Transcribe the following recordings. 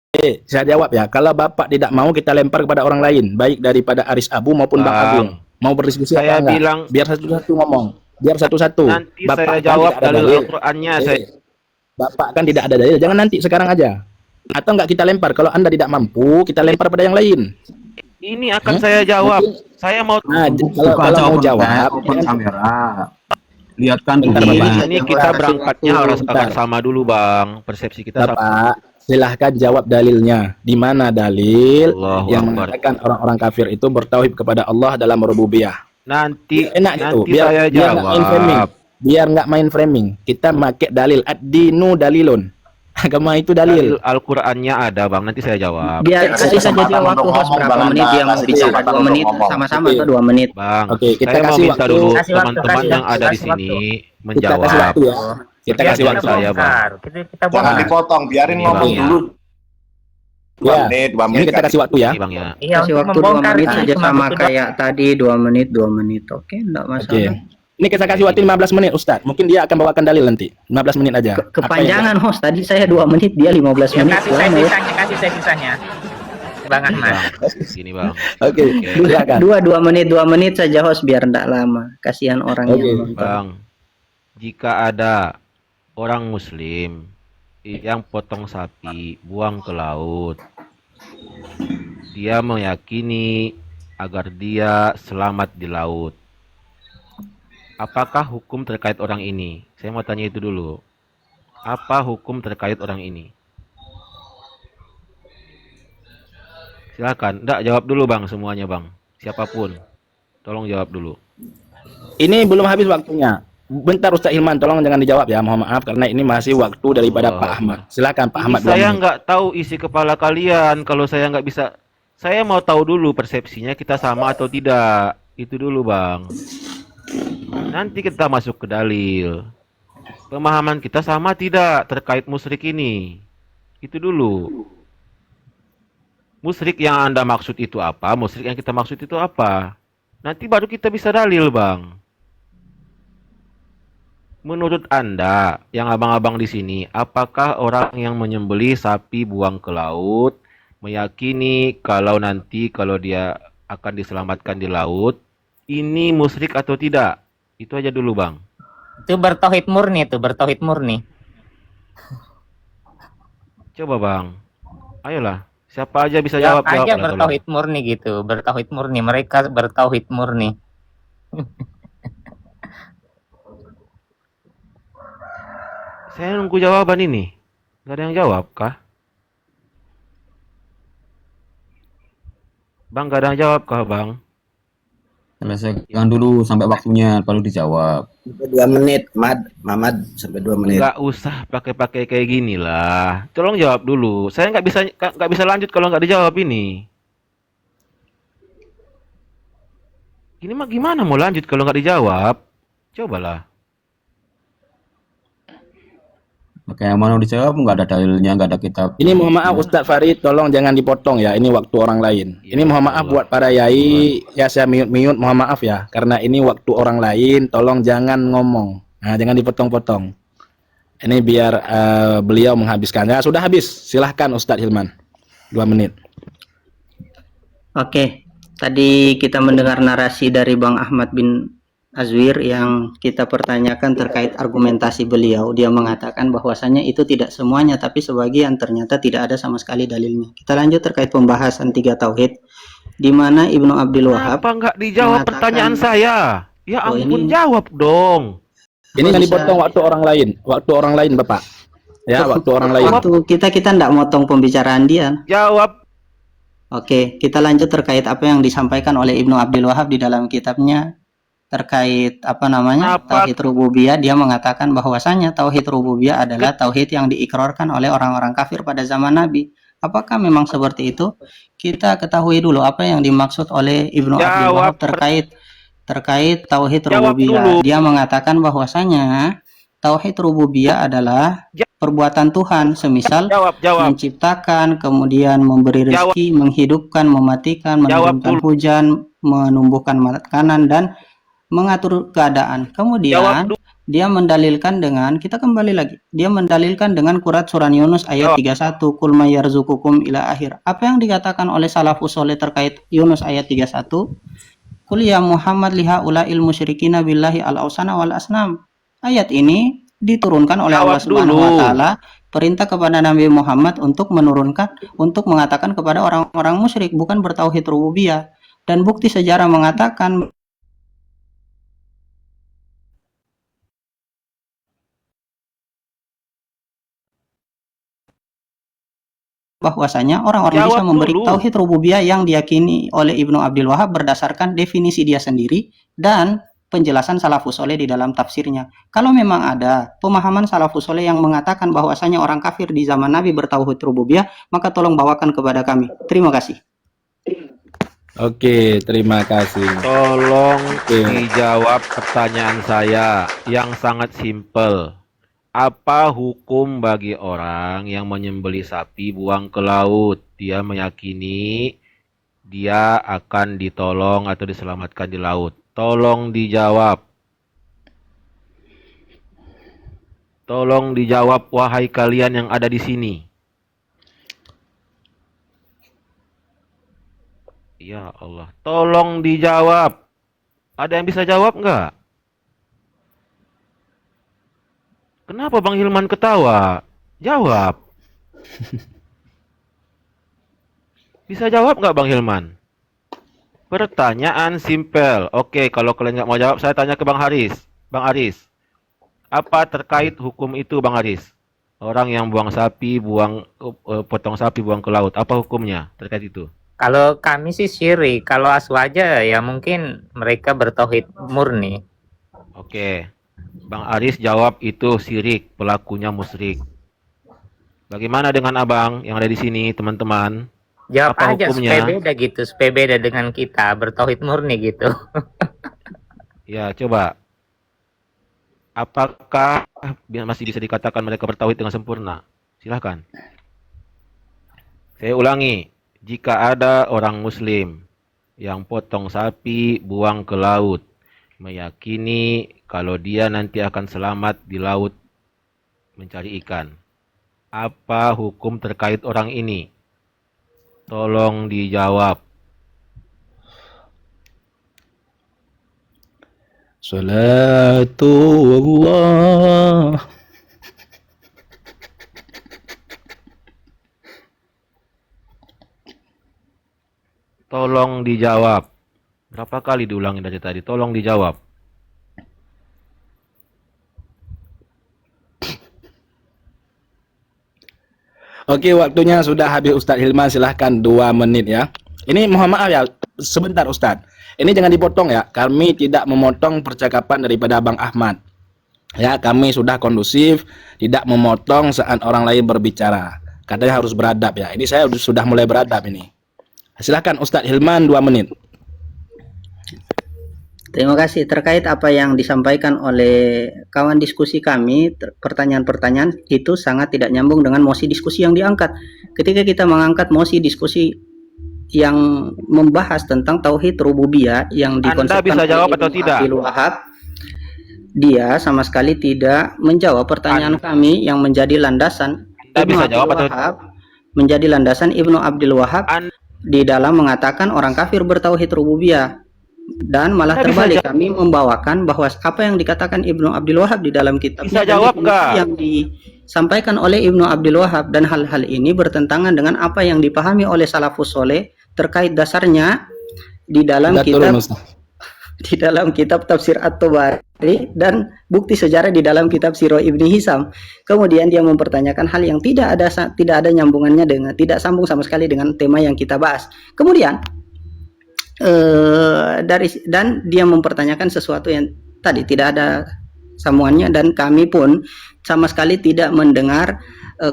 Saya jawab ya. Kalau Bapak tidak mau, kita lempar kepada orang lain, baik daripada Aris Abu maupun Bang Agung. Bang, Mau berdiskusi saya apa enggak? bilang Biar satu-satu ngomong. Biar satu-satu. nanti saya Bapak kan jawab tidak ada dalil dalil. Al-Qur'annya. Saya Bapak kan tidak ada dalil. Jangan nanti, sekarang aja. Atau enggak kita lempar. Kalau Anda tidak mampu, kita lempar pada yang lain. ini akan saya jawab. Mungkin, Saya mau nah, Buka kalau aja mau open jawab, cam, open jangan, kamera. Lihatkan bentar dulu. Bapak. ini kita berangkatnya harus akan Bentar. sama dulu, Bang. Persepsi kita sama. Bapak, silahkan jawab dalilnya. Di mana dalil Allahu yang Akbar. mengatakan orang-orang kafir itu bertauhid kepada Allah dalam rububiyah? Nanti Enak itu. nanti saya Biar nggak main framing. jawab. Biar nggak main framing. Kita pakai dalil. Ad-dinu dalilun. Agama itu Dalil dalil. Al-Qur'annya ada, Bang. Nanti saya jawab. Biar kasih saja dia waktu untuk host ngomong, berapa Bang menit Anda. dia mau Kasih bicara. kesempatan 2 untuk menit ngomong. sama-sama Oke. atau 2 menit. Bang, Oke, kita saya mau kasih minta waktu. dulu Kasih waktu, teman-teman kasih yang ada di waktu. sini Kita kasih menjawab. waktu ya. Kita Biar kasih Biar waktu. saya, Bang. bongkar. Kita Jangan bongkar. dipotong, biarin Ini, ngomong Bang, ya. dulu. Ya. 2 menit, 2 Ini menit. kita kasih waktu ya. Ini, Bang, ya. Iya, Kasih untuk waktu 2 membongkar menit ini saja cuma sama butuh kayak tadi 2 menit 2 menit. Oke, enggak Oke. masalah. Ini kita kasih waktu 15 menit, Ustaz. Mungkin dia akan bawakan dalil nanti. 15 menit aja. Kepanjangan host tadi saya 2 menit dia 15 Ya, menit. kasih saya Lama ya. sisanya, kasih saya sisanya. Bang Ahmad. Sini, Bang. Oke, silakan. 2 menit saja host biar enggak lama. Kasihan orang Oke. yang nonton. Bang, jika ada orang muslim yang potong sapi, buang ke laut, dia meyakini agar dia selamat di laut. Apakah hukum terkait orang ini? Saya mau tanya itu dulu. Apa hukum terkait orang ini? Silakan. Nggak, jawab dulu, Bang, semuanya, Bang. Siapapun. Tolong jawab dulu. Ini belum habis waktunya. Bentar Ustaz Hilman, tolong jangan dijawab ya. Mohon maaf karena ini masih waktu daripada Allah Pak Ahmad. Silakan Pak Ini Ahmad. saya 2 menit. nggak tahu isi kepala kalian. Kalau saya nggak bisa, saya mau tahu dulu persepsinya kita sama atau tidak. Itu dulu, Bang. Nanti kita masuk ke dalil. Pemahaman kita sama tidak terkait musyrik ini? Itu dulu. Musyrik yang Anda maksud itu apa? Musyrik yang kita maksud itu apa? Nanti baru kita bisa dalil, Bang. Menurut Anda, yang abang-abang di sini, apakah orang yang menyembelih sapi buang ke laut meyakini kalau nanti kalau dia akan diselamatkan di laut, ini musyrik atau tidak? Itu aja dulu, Bang. Itu bertauhid murni, itu bertauhid murni. Coba, Bang. Ayolah. Siapa aja bisa Jawab jawab, aja lah, bertauhid murni gitu, bertauhid murni. Mereka bertauhid murni. Saya nunggu jawaban ini. Gak ada yang jawab kah? Bang, gak ada yang jawab kah, Bang? Selesaikan dulu sampai waktunya baru dijawab. 2 menit, Mamad sampai 2 menit. Nggak usah pakai-pakai kayak gini lah. Tolong jawab dulu. Saya nggak bisa lanjut kalau nggak dijawab ini. Ini mah gimana mau lanjut kalau nggak dijawab? Cobalah. Maka yang mana dijawab nggak ada dalilnya, nggak ada kitab. Ini mohon maaf Ustadz Farid, tolong jangan dipotong ya. Ini waktu orang lain. Ya, Ini mohon maaf Allah. buat para yai. Ya saya miut-miut, mohon maaf ya. Karena ini waktu orang lain, tolong jangan ngomong. Nah, jangan dipotong-potong. Ini biar beliau menghabiskannya. Sudah habis. Silahkan Ustadz Hilman. 2 menit. Oke, tadi kita mendengar narasi dari Bang Ahmad bin Azwir yang kita pertanyakan terkait argumentasi beliau. Dia mengatakan bahwasanya itu tidak semuanya, tapi sebagian ternyata tidak ada sama sekali dalilnya. Kita lanjut terkait pembahasan 3 tauhid, di mana Ibnu Abdul Wahab Kenapa nggak dijawab mengatakan- pertanyaan saya? Ya Oh, ampun, ini- jawab dong. Ini kan dipotong waktu orang lain. Waktu orang lain, Bapak. Ya, waktu orang lain. waktu kita tidak motong pembicaraan dia. Jawab. Oke, kita lanjut terkait apa yang disampaikan oleh Ibnu Abdul Wahab di dalam kitabnya terkait Apa? tauhid rububiyah. Dia mengatakan bahwasanya tauhid rububiyah adalah tauhid yang diikrarkan oleh orang-orang kafir pada zaman Nabi. Apakah memang seperti itu? Kita ketahui dulu apa yang dimaksud oleh Ibnu Abdul Wahab terkait tauhid Jawab rububiyah. dulu. Dia mengatakan bahwasanya tauhid rububiyah adalah perbuatan Tuhan, semisal Jawab. menciptakan, kemudian memberi Jawab. rezeki, menghidupkan, mematikan, Jawab menurunkan dulu. hujan, menumbuhkan makanan dan mengatur keadaan. Jawab Kemudian dulu. Dia mendalilkan dengan, kita kembali lagi, dia mendalilkan dengan Quran surah Yunus ayat 31, Qul may yarzuqukum ila akhir. Apa yang dikatakan oleh salafus soleh terkait Yunus ayat 31? Qul ya Muhammad liha ulail musyrikina billahi al-ausana wal asnam. Ayat ini diturunkan oleh Allah Jawab Subhanahu wa dulu. taala, perintah kepada Nabi Muhammad untuk mengatakan kepada orang-orang musyrik, bukan bertauhid rububiyah. Dan bukti sejarah mengatakan bahwasanya orang-orang bisa Jawab memberi dulu. tauhid rububiyah yang diyakini oleh Ibnu Abdul Wahab berdasarkan definisi dia sendiri dan penjelasan salafus soleh di dalam tafsirnya. Kalau memang ada pemahaman salafus soleh yang mengatakan bahwasanya orang kafir di zaman Nabi bertauhid rububiyah, maka tolong bawakan kepada kami. Terima kasih. Oke, terima kasih. Tolong Oke. dijawab pertanyaan saya yang sangat simpel. Apa hukum bagi orang yang menyembelih sapi buang ke laut? Dia meyakini dia akan ditolong atau diselamatkan di laut. Tolong dijawab. Tolong dijawab, wahai kalian yang ada di sini. Ya Allah, tolong dijawab. Ada yang bisa jawab nggak? Kenapa Bang Hilman ketawa? Jawab. Bisa jawab nggak Bang Hilman? Pertanyaan simpel. Oke, kalau kalian nggak mau jawab, saya tanya ke Bang Haris. Bang Haris, apa terkait hukum itu Bang Haris? Orang yang buang sapi, potong sapi buang ke laut. Apa hukumnya terkait itu? Kalau kami sih syirik, kalau aswaja ya mungkin mereka bertauhid murni. Oke. Bang Aris jawab itu syirik, pelakunya musyrik. Bagaimana dengan Abang yang ada di sini, teman-teman? Jawab Apa aja hukumnya? supaya beda gitu, supaya beda dengan kita, bertauhid murni gitu. Ya, coba. Apakah masih bisa dikatakan mereka bertauhid dengan sempurna? Silahkan. Saya ulangi. Jika ada orang muslim yang potong sapi, buang ke laut, meyakini kalau dia nanti akan selamat di laut mencari ikan. Apa hukum terkait orang ini? Tolong dijawab. Salatu Allah. Tolong dijawab. Berapa kali diulangi dari tadi? Tolong dijawab. Oke, waktunya sudah habis Ustadz Hilman, silahkan 2 menit ya. Ini mohon maaf ya, sebentar Ustadz. Ini jangan dipotong ya, kami tidak memotong percakapan daripada Bang Ahmad. Ya, kami sudah kondusif, tidak memotong saat orang lain berbicara. Katanya harus beradab ya, ini saya sudah mulai beradab ini. Silahkan Ustadz Hilman 2 menit. Terima kasih. Terkait apa yang disampaikan oleh kawan diskusi kami, pertanyaan-pertanyaan itu sangat tidak nyambung dengan mosi diskusi yang diangkat. Ketika kita mengangkat mosi diskusi yang membahas tentang tauhid rububiyah yang Anda dikonsepkan bisa oleh jawab atau Ibnu tidak? Abdul Wahab, dia sama sekali tidak menjawab pertanyaan kami yang menjadi landasan Anda Ibnu bisa Abdul jawab atau Wahab, menjadi landasan Ibnu Abdul Wahab Anda di dalam mengatakan orang kafir bertauhid rububiyah. Dan malah Anda bisa terbalik, jawab. kami membawakan bahwa apa yang dikatakan Ibnu Abdul Wahab di dalam Bisa kitabnya jawab definisi nggak? yang disampaikan oleh Ibnu Abdul Wahab, dan hal-hal ini bertentangan dengan apa yang dipahami oleh salafus soleh terkait dasarnya di dalam Sudah turun, kitab Ustaz. di dalam kitab tafsir At-Tabari dan bukti sejarah di dalam kitab Sirah Ibni Hisam. Kemudian dia mempertanyakan hal yang tidak ada nyambungannya dengan, tidak sambung sama sekali dengan tema yang kita bahas. Kemudian dan dia mempertanyakan sesuatu yang tadi tidak ada sambungannya, dan kami pun sama sekali tidak mendengar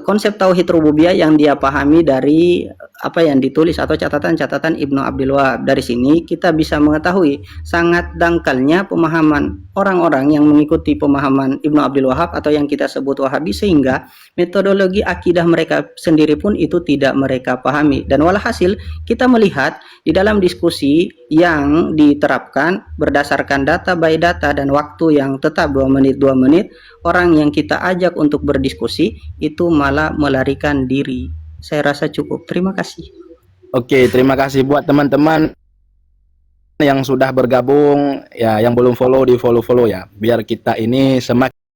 konsep tauhid rububiyah yang dia pahami dari apa yang ditulis atau catatan-catatan Ibnu Abdul Wahab. Dari sini kita bisa mengetahui sangat dangkalnya pemahaman orang-orang yang mengikuti pemahaman Ibnu Abdul Wahab atau yang kita sebut Wahabi, sehingga metodologi akidah mereka sendiri pun itu tidak mereka pahami. Dan walhasil kita melihat di dalam diskusi yang diterapkan berdasarkan data by data dan waktu yang tetap 2 menit 2 menit, orang yang kita ajak untuk berdiskusi itu malah melarikan diri. Saya rasa cukup. Terima kasih. Oke, terima kasih buat teman-teman yang sudah bergabung ya, yang belum follow di follow ya, biar kita ini semakin